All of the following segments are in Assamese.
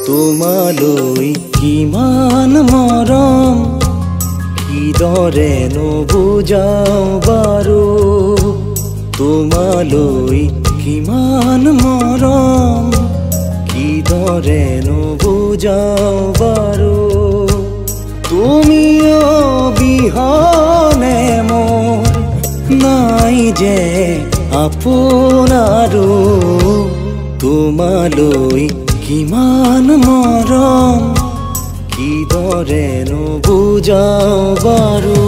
তোমালৈ কিমান মৰম কিদৰে নুবুজাও বাৰু তোমালৈ কিমান মৰম কিদৰে নুবুজাও বাৰু তুমি অবিহনে মোৰ নাই যে আপোন আৰু তোমালৈ কিমান মৰম কিদৰে নুবুজাও বাৰু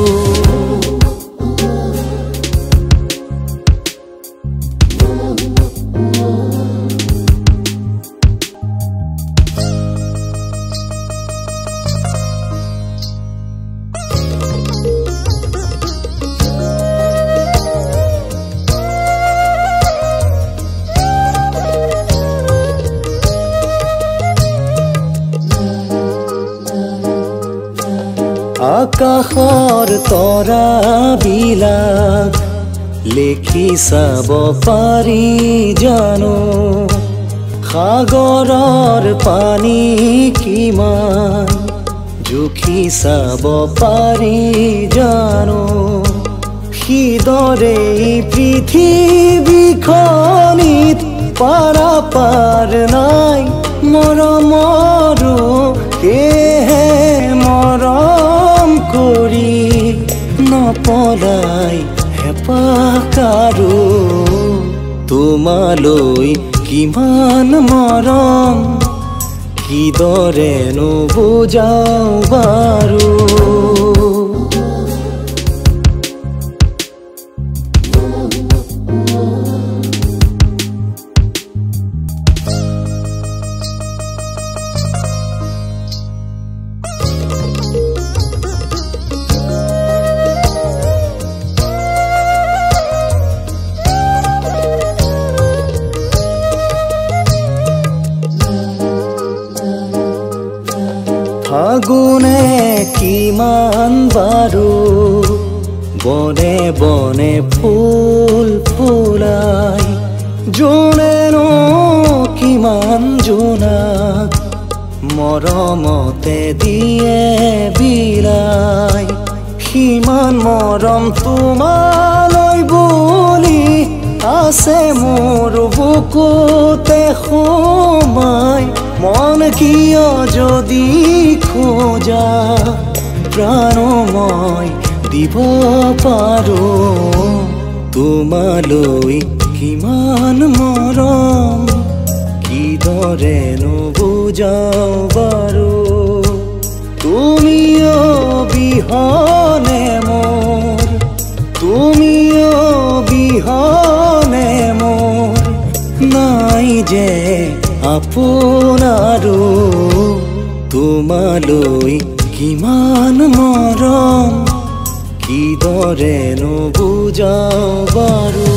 আকাশৰ তৰাবিলাক লেখি চাব পাৰি জানো সাগৰৰ পানী কিমান জুখি চাব পাৰি জানো সিদৰে পৃথিৱীখনিত পাৰাপাৰ নাই মৰমৰো সেয়েহে মৰম কৰি নপলাই হেঁপাহ কাৰো তোমালৈ কিমান মৰম কিদৰে নুবুজাও বাৰু ফাগুনে কিমান বাৰু বনে বনে ফুল ফুলাই জোনেনো কিমান জোনাক মৰমতে দিয়ে বিলাই সিমান মৰম তোমালৈ বুলি আছে মোৰ বুকুতে সোমাই মন কিয় যদি খোজা প্ৰাণ মই দিব পাৰো তোমালৈ কিমান মৰম কিদৰে নুবুজাও বাৰু তুমি অবিহনে মোৰ তুমি অবিহনে মোৰ নাই যে আপোন আৰু তোমালৈ কিমান মৰম কিদৰে নুবুজাও বাৰু